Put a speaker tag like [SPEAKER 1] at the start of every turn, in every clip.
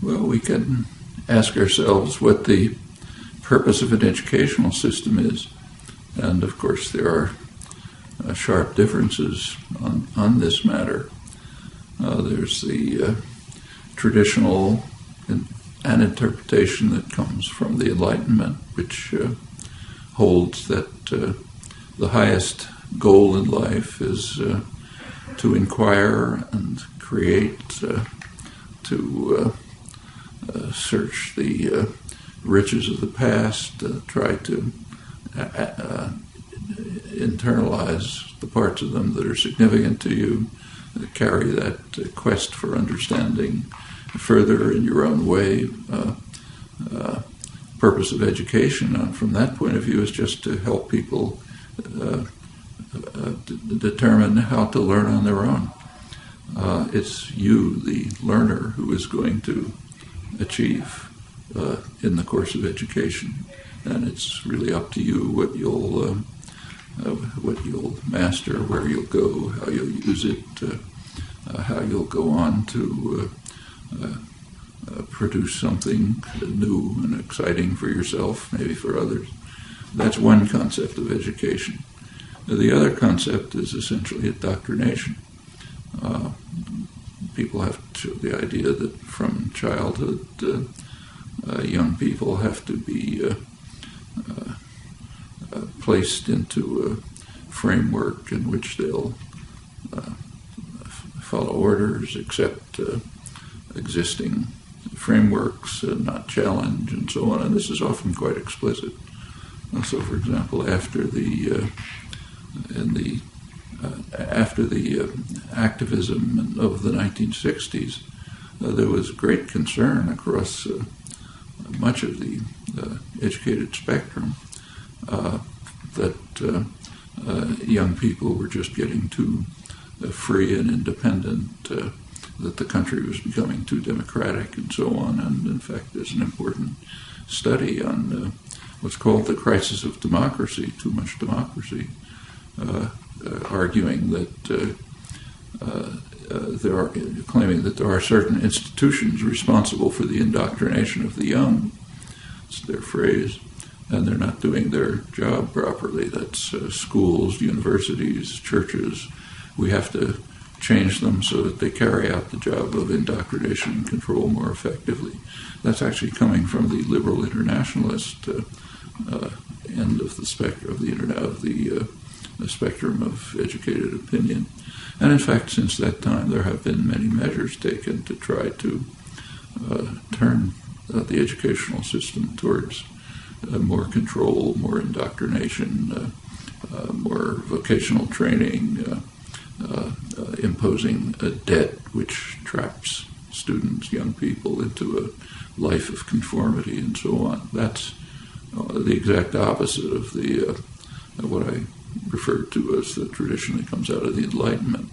[SPEAKER 1] Well, we can ask ourselves what the purpose of an educational system is. And of course, there are sharp differences on this matter. There's the traditional an interpretation that comes from the Enlightenment, which holds that the highest goal in life is to inquire and create, to search the riches of the past, try to internalize the parts of them that are significant to you, carry that quest for understanding further in your own way. Purpose of education, from that point of view, is just to help people determine how to learn on their own. It's you, the learner, who is going to achieve in the course of education, and it's really up to you what you'll master, where you'll go, how you'll use it, how you'll go on to produce something new and exciting for yourself, maybe for others. That's one concept of education. The other concept is essentially indoctrination. People have the idea that from childhood, young people have to be placed into a framework in which they'll follow orders, accept existing frameworks, not challenge, and so on. And this is often quite explicit. So, for example, after the activism of the 1960s, there was great concern across much of the educated spectrum that young people were just getting too free and independent, that the country was becoming too democratic, and so on. And in fact, there's an important study on what's called the crisis of democracy, too much democracy, arguing that claiming that there are certain institutions responsible for the indoctrination of the young. It's their phrase, and they're not doing their job properly. That's schools, universities, churches. We have to change them so that they carry out the job of indoctrination and control more effectively. That's actually coming from the liberal internationalist end of the spectrum of the internet, of the spectrum of educated opinion. And in fact, since that time, there have been many measures taken to try to turn the educational system towards more control, more indoctrination, more vocational training, imposing a debt which traps students, young people, into a life of conformity and so on. That's the exact opposite of the what I referred to as that traditionally comes out of the Enlightenment.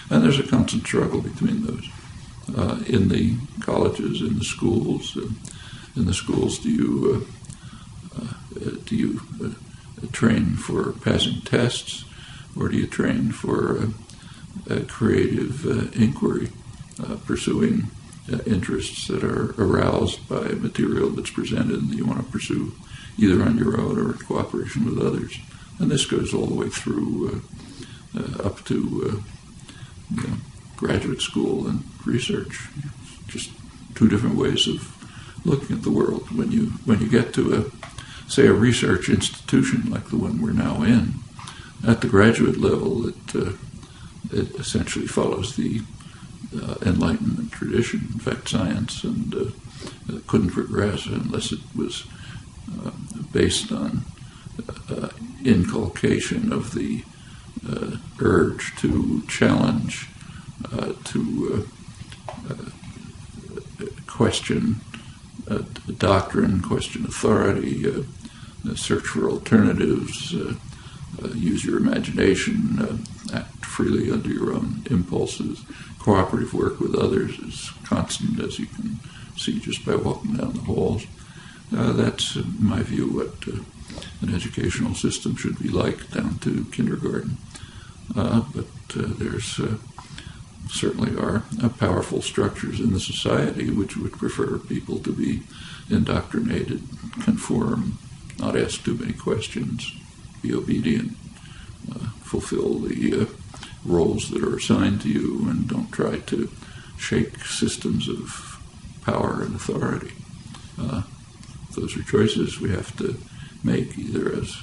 [SPEAKER 1] And there's a constant struggle between those. In the colleges, in the schools, do you train for passing tests, or do you train for creative inquiry, pursuing interests that are aroused by material that's presented and that you want to pursue either on your own or in cooperation with others? And this goes all the way through up to graduate school and research. Just two different ways of looking at the world. When you get to a research institution like the one we're now in, at the graduate level, it essentially follows the Enlightenment tradition. In fact, science couldn't progress unless it was based on inculcation of the urge to challenge, to question doctrine, question authority, search for alternatives, use your imagination, act freely under your own impulses. Cooperative work with others is constant, as you can see just by walking down the halls. That's, in my view, what an educational system should be like, down to kindergarten. But there's certainly are powerful structures in the society which would prefer people to be indoctrinated, conform, not ask too many questions, be obedient, fulfill the roles that are assigned to you, and don't try to shake systems of power and authority. Those are choices we have to make, either as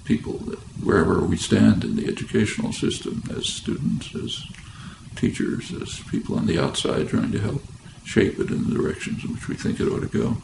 [SPEAKER 1] people, wherever we stand in the educational system, as students, as teachers, as people on the outside trying to help shape it in the directions in which we think it ought to go.